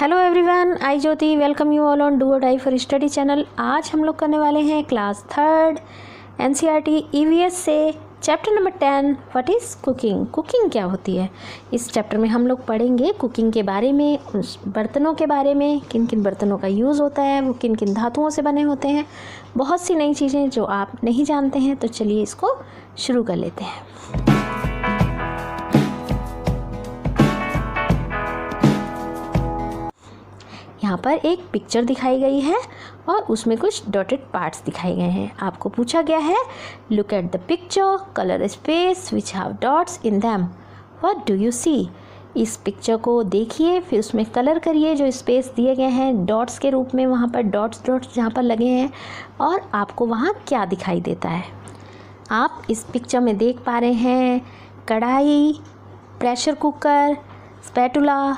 Hello everyone, I Jyoti welcome you all on do और die for study channel. आज हम लोग करने वाले हैं क्लास 3rd एनसीईआरटी ईवीएस से chapter number 10 what is cooking. Cooking क्या होती है। इस चैप्टर में हम लोग पढ़ेंगे कुकिंग के बारे में, उस बर्तनों के बारे में, किन किन बर्तनों का यूज़ होता है, वो किन किन धातुओं से बने होते हैं, बहुत सी नई चीज़ें जो आप नहीं जानते हैं। तो चलिए इसको शुरू कर लेते हैं। यहाँ पर एक पिक्चर दिखाई गई है और उसमें कुछ डॉटेड पार्ट्स दिखाए गए हैं। आपको पूछा गया है look at the picture, colour space which have dots in them, what do you see. इस पिक्चर को देखिए, फिर उसमें कलर करिए जो स्पेस दिए गए हैं डॉट्स के रूप में, वहाँ पर डॉट्स जहाँ पर लगे हैं, और आपको वहाँ क्या दिखाई देता है। आप इस पिक्चर में देख पा रहे हैं कढ़ाई, प्रेशर कुकर, स्पैटुला,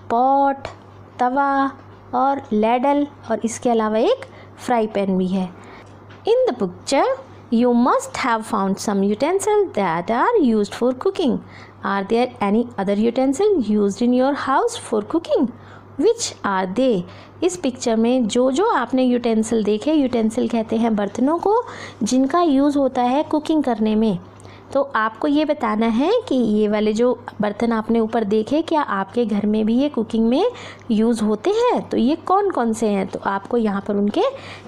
पॉट, तवा और लैडल, और इसके अलावा एक फ्राई पैन भी है। In the picture you must have found some utensil that are used for cooking. Are there any other utensil used in your house for cooking, which are they. इस picture में जो आपने utensil देखे, utensil कहते हैं बर्तनों को जिनका यूज़ होता है कुकिंग करने में। तो आपको ये बताना है कि ये वाले जो बर्तन आपने ऊपर देखे, क्या आपके घर में भी ये कुकिंग में यूज़ होते हैं, तो ये कौन कौन से हैं। तो आपको यहाँ पर उनके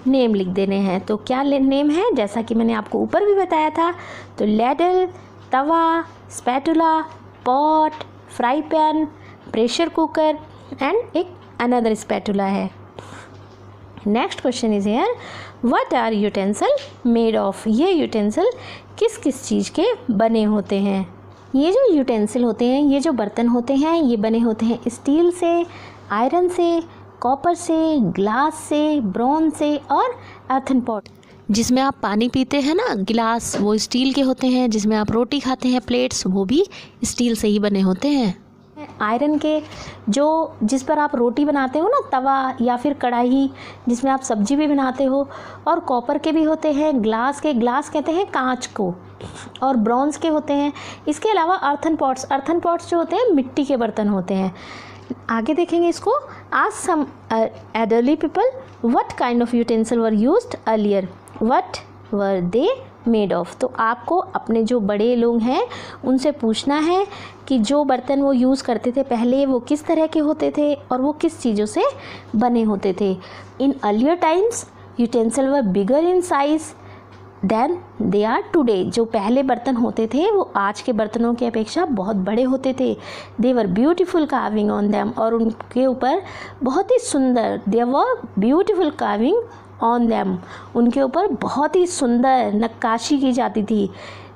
नेम लिख देने हैं। तो क्या नेम है, जैसा कि मैंने आपको ऊपर भी बताया था, तो ladle, tawa, spatula, pot, fry pan, pressure cooker and एक अनदर स्पैटुला है। Next question is here, what are utensil made of. ये यूटेंसिल किस किस चीज़ के बने होते हैं। ये जो यूटेंसिल होते हैं, ये जो बर्तन होते हैं, ये बने होते हैं स्टील से, आयरन से, कॉपर से, ग्लास से, ब्रॉन्ज से और अर्थन पॉट। जिसमें आप पानी पीते हैं ना, गिलास, वो स्टील के होते हैं। जिसमें आप रोटी खाते हैं, प्लेट्स, वो भी स्टील से ही बने होते हैं। आयरन के जिस पर आप रोटी बनाते हो ना, तवा या फिर कढ़ाई जिसमें आप सब्जी भी बनाते हो, और कॉपर के भी होते हैं। ग्लास कहते हैं कांच को, और ब्रॉन्ज के होते हैं। इसके अलावा अर्थन पॉट्स जो होते हैं मिट्टी के बर्तन होते हैं। आगे देखेंगे इसको। Ask some elderly people what kind of utensil were used earlier, what were they made of. तो आपको अपने जो बड़े लोग हैं उनसे पूछना है कि जो बर्तन वो यूज़ करते थे पहले, वो किस तरह के होते थे और वो किस चीज़ों से बने होते थे। In earlier times utensil were bigger in size than they are today. जो पहले बर्तन होते थे वो आज के बर्तनों की अपेक्षा बहुत बड़े होते थे। They were beautiful carving on them, और उनके ऊपर बहुत ही सुंदर, they were beautiful carving on them, उनके ऊपर बहुत ही सुंदर नक्काशी की जाती थी।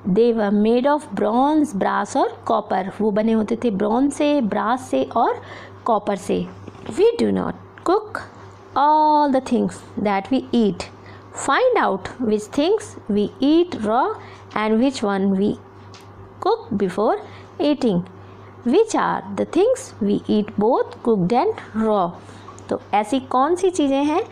They were made of bronze, brass और कॉपर। वो बने होते थे ब्रॉन्ज से, ब्रास से और कॉपर से। We do not cook all the things that we eat. Find out which things we eat raw and which one we cook before eating. Which are the things we eat both cooked and raw. तो ऐसी कौन सी चीज़ें हैं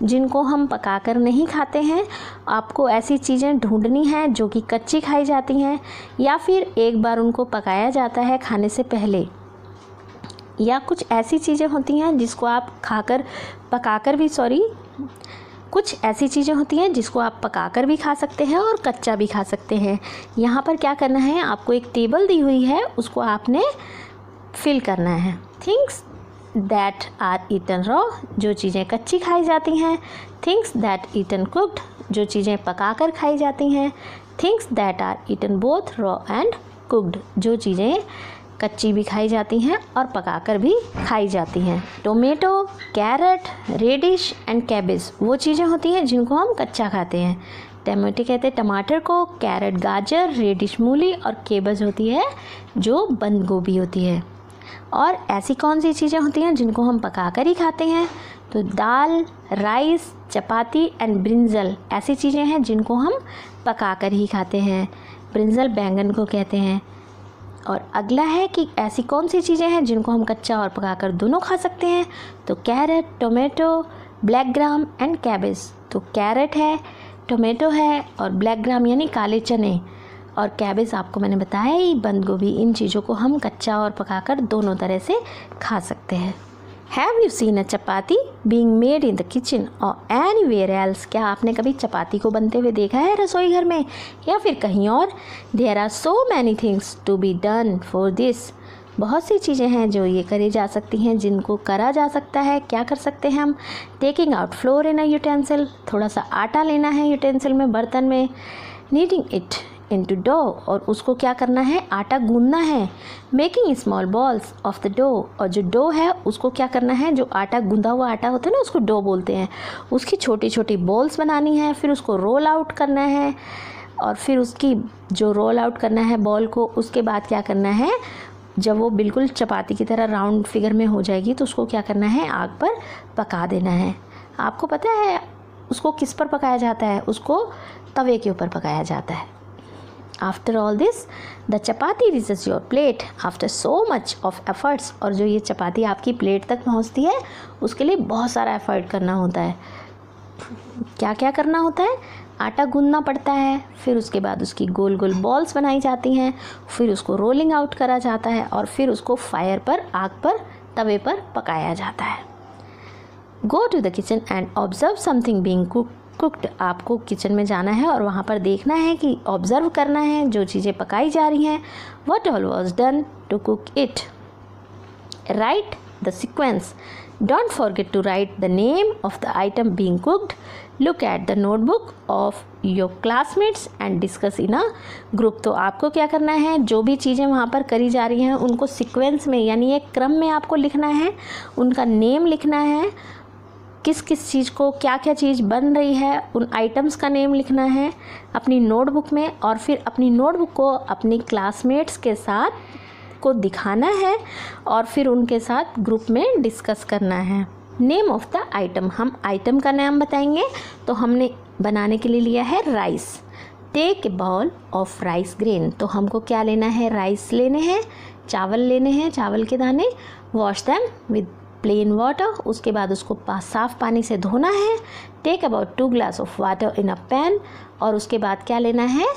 जिनको हम पकाकर नहीं खाते हैं। आपको ऐसी चीज़ें ढूंढनी हैं जो कि कच्ची खाई जाती हैं, या फिर एक बार उनको पकाया जाता है खाने से पहले, या कुछ ऐसी चीज़ें होती हैं जिसको आप कुछ ऐसी चीज़ें होती हैं जिसको आप पकाकर भी खा सकते हैं और कच्चा भी खा सकते हैं। यहाँ पर क्या करना है, आपको एक टेबल दी हुई है, उसको आपने फिल करना है। Things that are eaten raw, जो चीज़ें कच्ची खाई जाती हैं। थिंग्स दैट ईटन कुक्ड, जो चीज़ें पकाकर खाई जाती हैं। Things that are eaten both raw and cooked, जो चीज़ें कच्ची भी खाई जाती हैं और पकाकर भी खाई जाती हैं। Tomato, carrot, radish and cabbage, वो चीज़ें होती हैं जिनको हम कच्चा खाते हैं। टमाटो कहते हैं टमाटर को, कैरेट गाजर, रेडिश मूली, और केबेज होती है जो बंद गोभी होती है। और ऐसी कौन सी चीज़ें होती हैं जिनको हम पकाकर ही खाते हैं, तो दाल, राइस, चपाती एंड ब्रिंजल, ऐसी चीज़ें हैं जिनको हम पकाकर ही खाते हैं। ब्रिंजल बैंगन को कहते हैं। और अगला है कि ऐसी कौन सी चीज़ें हैं जिनको हम कच्चा और पकाकर दोनों खा सकते हैं, तो carrot, tomato, black gram and cabbage. तो कैरेट है, टोमेटो है, और ब्लैक ग्राम यानी काले चने, और कैबेज आपको मैंने बताया ही, बंद गोभी। इन चीज़ों को हम कच्चा और पकाकर दोनों तरह से खा सकते हैं। Have you seen a chapati being made in the kitchen और एनीवेयर एल्स? क्या आपने कभी चपाती को बनते हुए देखा है रसोई घर में या फिर कहीं और? There are so many things to be done for this. बहुत सी चीज़ें हैं जो ये करी जा सकती हैं, जिनको करा जा सकता है। क्या कर सकते हैं हम? टेकिंग आउट फ्लोर इन अ यूटेंसिल, थोड़ा सा आटा लेना है यूटेंसिल में, बर्तन में। नीडिंग इट इनटू डो, और उसको क्या करना है? आटा गूंदना है। Making small balls of the dough, और जो डो है उसको क्या करना है? जो आटा गूंदा हुआ आटा होता है ना, उसको डो बोलते हैं। उसकी छोटी छोटी बॉल्स बनानी है, फिर उसको रोल आउट करना है, और फिर उसकी जो रोल आउट करना है बॉल को, उसके बाद क्या करना है? जब वो बिल्कुल चपाती की तरह राउंड फिगर में हो जाएगी तो उसको क्या करना है? आग पर पका देना है। आपको पता है उसको किस पर पकाया जाता है? उसको तवे के ऊपर पकाया जाता है। After all this the chapati reaches your plate after so much of efforts, और जो ये चपाती आपकी प्लेट तक पहुंचती है उसके लिए बहुत सारा एफर्ट करना होता है। क्या क्या करना होता है? आटा गूंदना पड़ता है, फिर उसके बाद उसकी गोल गोल बॉल्स बनाई जाती हैं, फिर उसको रोलिंग आउट करा जाता है, और फिर उसको फायर पर, आग पर, तवे पर पकाया जाता है। Go to the kitchen and observe something being cooked. आपको किचन में जाना है और वहाँ पर देखना है कि ऑब्जर्व करना है जो चीज़ें पकाई जा रही हैं। What all was done to cook it. Write the sequence. Don't forget to write the name of the item being cooked. Look at the notebook of your classmates and discuss in a group. तो आपको क्या करना है? जो भी चीज़ें वहाँ पर करी जा रही हैं उनको सीक्वेंस में, यानी एक क्रम में आपको लिखना है, उनका नेम लिखना है, किस किस चीज़ को क्या क्या चीज़ बन रही है, उन आइटम्स का नेम लिखना है अपनी नोटबुक में, और फिर अपनी नोटबुक को अपनी क्लासमेट्स के साथ को दिखाना है और फिर उनके साथ ग्रुप में डिस्कस करना है। नेम ऑफ द आइटम, हम आइटम का नाम बताएंगे। तो हमने बनाने के लिए लिया है rice. Take a bowl of rice grain, तो हमको क्या लेना है? राइस लेने हैं, चावल लेने हैं, चावल के दाने। Wash them with plain water, उसके बाद उसको साफ़ पानी से धोना है। Take about 2 glass of water in a pan, और उसके बाद क्या लेना है?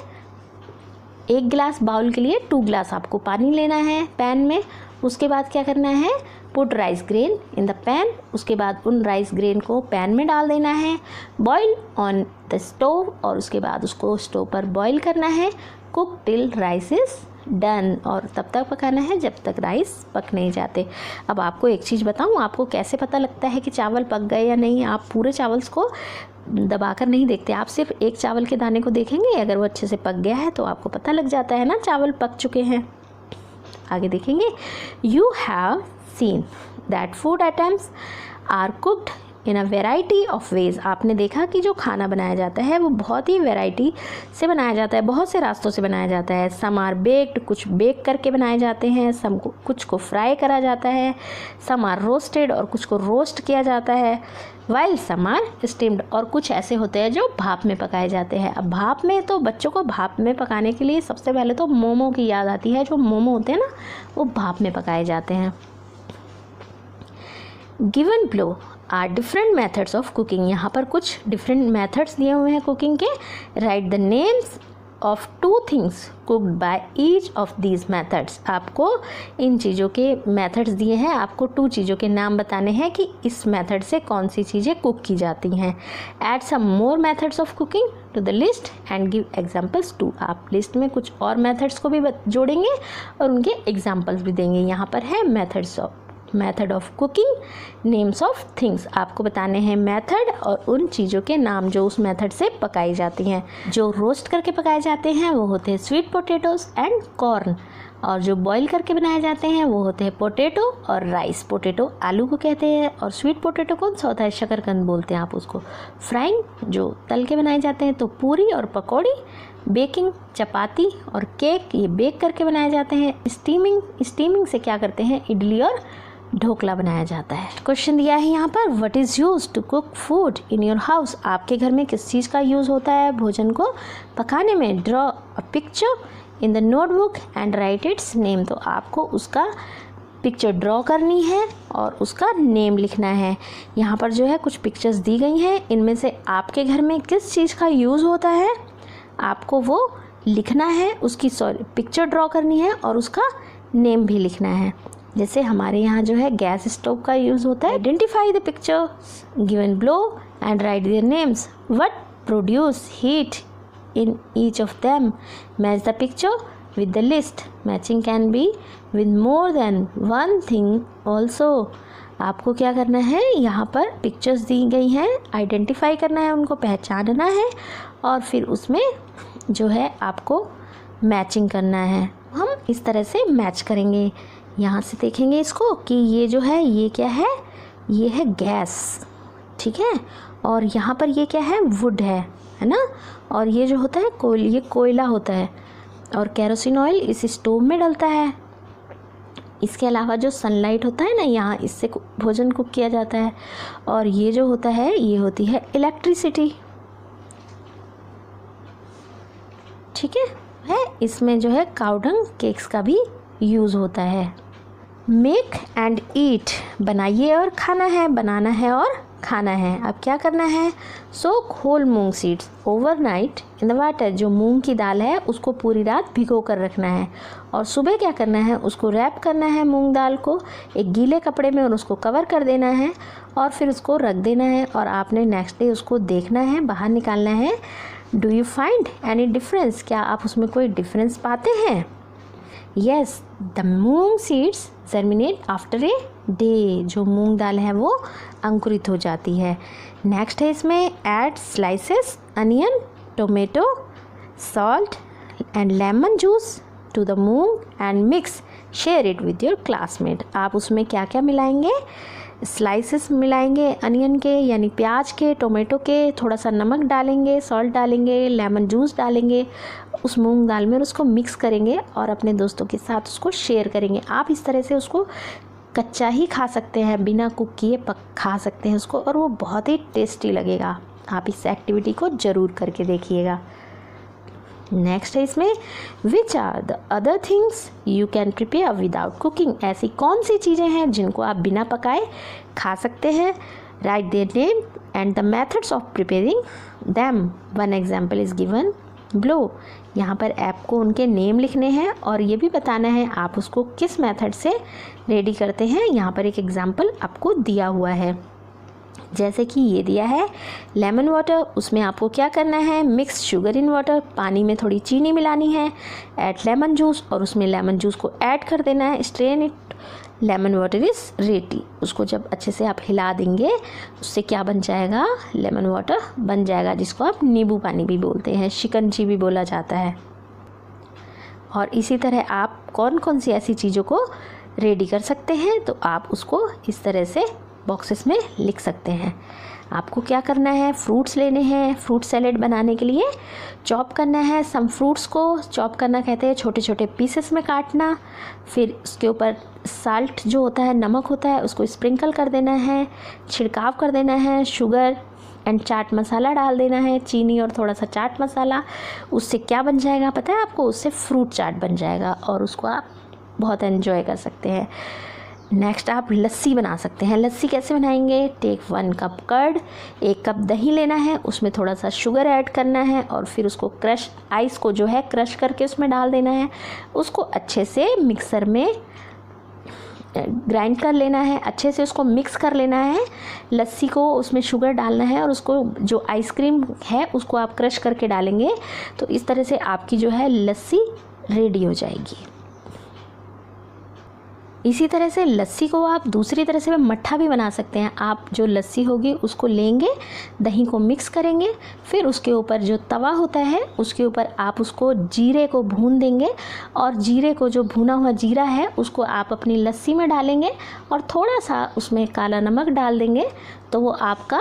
1 गिलास, बाउल के लिए 2 ग्लास आपको पानी लेना है पैन में। उसके बाद क्या करना है? Put rice grain in the pan, उसके बाद उन राइस ग्रेन को पैन में डाल देना है। बॉईल ऑन द स्टोव, और उसके बाद उसको स्टोव पर बॉईल करना है। Cook till rice is done, और तब तक पकाना है जब तक राइस पक नहीं जाते। अब आपको एक चीज़ बताऊँ, आपको कैसे पता लगता है कि चावल पक गए या नहीं? आप पूरे चावल्स को दबाकर नहीं देखते, आप सिर्फ एक चावल के दाने को देखेंगे। अगर वो अच्छे से पक गया है तो आपको पता लग जाता है ना चावल पक चुके हैं। आगे देखेंगे। You have seen that food items are cooked in a variety of ways. आपने देखा कि जो खाना बनाया जाता है वो बहुत ही वेराइटी से बनाया जाता है, बहुत से रास्तों से बनाया जाता है। सम आर बेक्ड, कुछ बेक करके बनाए जाते हैं, कुछ को फ्राई करा जाता है, सम आर रोस्टेड, और कुछ को रोस्ट किया जाता है, वाइल सम आर स्टीम्ड, और कुछ ऐसे होते हैं जो भाप में पकाए जाते हैं। अब भाप में, तो बच्चों को भाप में पकाने के लिए सबसे पहले तो मोमो की याद आती है। जो मोमो होते हैं ना, वो भाप में पकाए जाते हैं। Given below are different methods of cooking. यहाँ पर कुछ डिफरेंट मेथड्स दिए हुए हैं कुकिंग के। Right the names of 2 things cooked by each of these methods. आपको इन चीज़ों के मेथड्स दिए हैं, आपको 2 चीज़ों के नाम बताने हैं कि इस मेथड से कौन सी चीज़ें कुक की जाती हैं। Add some more methods of cooking to the list and give examples too. आप लिस्ट में कुछ और मेथड्स को भी जोड़ेंगे और उनके एग्जाम्पल्स भी देंगे। यहाँ पर है method of cooking, names of things. आपको बताने हैं मेथड और उन चीज़ों के नाम जो उस मेथड से पकाई जाती हैं। जो रोस्ट करके पकाए जाते हैं वो होते हैं स्वीट पोटैटोज एंड कॉर्न, और जो बॉईल करके बनाए जाते हैं वो होते हैं पोटैटो और राइस। पोटैटो आलू को कहते हैं, और स्वीट पोटैटो कौन सा होता है? शकरकंद बोलते हैं आप उसको। फ्राइंग, जो तल के बनाए जाते हैं, तो पूरी और पकौड़ी। बेकिंग, चपाती और केक, ये बेक करके बनाए जाते हैं। स्टीमिंग से क्या करते हैं? इडली और ढोकला बनाया जाता है। क्वेश्चन दिया है यहाँ पर, what is use to cook food in your house. आपके घर में किस चीज़ का यूज़ होता है भोजन को पकाने में? Draw a picture in the notebook and right it's name. तो आपको उसका पिक्चर ड्रॉ करनी है और उसका नेम लिखना है। यहाँ पर जो है कुछ पिक्चर्स दी गई हैं, इनमें से आपके घर में किस चीज़ का यूज़ होता है आपको वो लिखना है, उसकी पिक्चर ड्रॉ करनी है और उसका नेम भी लिखना है। जैसे हमारे यहाँ जो है गैस स्टोव का यूज़ होता है। Identify the picture given below and right their names. What produce heat in each of them. Match the picture with the list. Matching can be with more than one thing also. आपको क्या करना है, यहाँ पर pictures दी गई हैं, identify करना है, उनको पहचानना है और फिर उसमें जो है आपको मैचिंग करना है। हम इस तरह से मैच करेंगे। यहाँ से देखेंगे इसको कि ये जो है ये क्या है, ये है गैस, ठीक है। और यहाँ पर ये क्या है, वुड है ना। और ये जो होता है ये कोयला होता है और केरोसिन ऑयल इस स्टोव में डलता है। इसके अलावा जो सनलाइट होता है ना, यहाँ इससे भोजन कुक किया जाता है। और ये जो होता है ये होती है इलेक्ट्रिसिटी, ठीक है। इसमें जो है काउडंग केक्स का भी यूज़ होता है। मेक एंड ईट, बनाइए और खाना है, बनाना है और खाना है। अब क्या करना है, soak whole moong seeds overnight in the water. जो मूंग की दाल है उसको पूरी रात भिगो कर रखना है और सुबह क्या करना है, उसको रैप करना है मूंग दाल को एक गीले कपड़े में और उसको कवर कर देना है और फिर उसको रख देना है। और आपने नेक्स्ट डे उसको देखना है, बाहर निकालना है। Do you find any difference, क्या आप उसमें कोई डिफरेंस पाते हैं। Yes, the moong seeds germinate after a day. जो मूंग दाल है वो अंकुरित हो जाती है। नेक्स्ट है इसमें add slices onion, tomato, salt and lemon juice to the moong and mix, share it with your classmate. आप उसमें क्या क्या मिलाएंगे, स्लाइसेस मिलाएंगे अनियन के यानी प्याज के, टोमेटो के, थोड़ा सा नमक डालेंगे, सॉल्ट डालेंगे, लेमन जूस डालेंगे उस मूंग दाल में और उसको मिक्स करेंगे और अपने दोस्तों के साथ उसको शेयर करेंगे। आप इस तरह से उसको कच्चा ही खा सकते हैं, बिना कुक किए खा सकते हैं उसको और वो बहुत ही टेस्टी लगेगा। आप इस एक्टिविटी को ज़रूर करके देखिएगा। नेक्स्ट है इसमें which are the other things you can prepare without cooking. ऐसी कौन सी चीज़ें हैं जिनको आप बिना पकाए खा सकते हैं। Right their name and the methods of preparing them. One example is given below. यहाँ पर आपको उनके नेम लिखने हैं और ये भी बताना है आप उसको किस मेथड से रेडी करते हैं। यहाँ पर एक एग्जाम्पल आपको दिया हुआ है, जैसे कि ये दिया है लेमन वाटर। उसमें आपको क्या करना है, मिक्स शुगर इन वाटर, पानी में थोड़ी चीनी मिलानी है। ऐड लेमन जूस और उसमें लेमन जूस को ऐड कर देना है। Strain it, lemon water is ready. उसको जब अच्छे से आप हिला देंगे उससे क्या बन जाएगा, लेमन वाटर बन जाएगा, जिसको आप नींबू पानी भी बोलते हैं, शिकंजी भी बोला जाता है। और इसी तरह आप कौन कौन सी ऐसी चीज़ों को रेडी कर सकते हैं तो आप उसको इस तरह से बॉक्सेस में लिख सकते हैं। आपको क्या करना है, फ्रूट्स लेने हैं। फ्रूट सैलेड बनाने के लिए चॉप करना है। सम फ्रूट्स को चॉप करना कहते हैं छोटे छोटे पीसेस में काटना। फिर उसके ऊपर साल्ट जो होता है, नमक होता है, उसको स्प्रिंकल कर देना है, छिड़काव कर देना है। शुगर एंड चाट मसाला डाल देना है, चीनी और थोड़ा सा चाट मसाला। उससे क्या बन जाएगा पता है आपको, उससे फ्रूट चाट बन जाएगा और उसको आप बहुत एंजॉय कर सकते हैं। नेक्स्ट आप लस्सी बना सकते हैं। लस्सी कैसे बनाएंगे, टेक 1 कप कर्ड, 1 कप दही लेना है, उसमें थोड़ा सा शुगर ऐड करना है और फिर उसको क्रश, आइस को जो है क्रश करके उसमें डाल देना है। उसको अच्छे से मिक्सर में ग्राइंड कर लेना है, अच्छे से उसको मिक्स कर लेना है। लस्सी को उसमें शुगर डालना है और उसको जो आइसक्रीम है उसको आप क्रश करके डालेंगे तो इस तरह से आपकी जो है लस्सी रेडी हो जाएगी। इसी तरह से लस्सी को आप दूसरी तरह से मट्ठा भी बना सकते हैं। आप जो लस्सी होगी उसको लेंगे, दही को मिक्स करेंगे, फिर उसके ऊपर जो तवा होता है उसके ऊपर आप उसको जीरे को भून देंगे और जीरे को, जो भुना हुआ जीरा है, उसको आप अपनी लस्सी में डालेंगे और थोड़ा सा उसमें काला नमक डाल देंगे तो वो आपका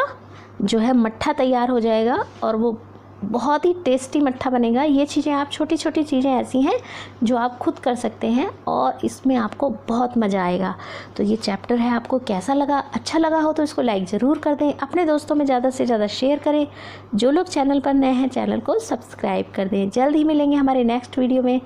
जो है मट्ठा तैयार हो जाएगा और वो बहुत ही टेस्टी मट्ठा बनेगा। ये चीज़ें आप, छोटी छोटी चीज़ें ऐसी हैं जो आप खुद कर सकते हैं और इसमें आपको बहुत मज़ा आएगा। तो ये चैप्टर है, आपको कैसा लगा, अच्छा लगा हो तो इसको लाइक ज़रूर कर दें, अपने दोस्तों में ज़्यादा से ज़्यादा शेयर करें। जो लोग चैनल पर नए हैं चैनल को सब्सक्राइब कर दें। जल्द ही मिलेंगे हमारे नेक्स्ट वीडियो में।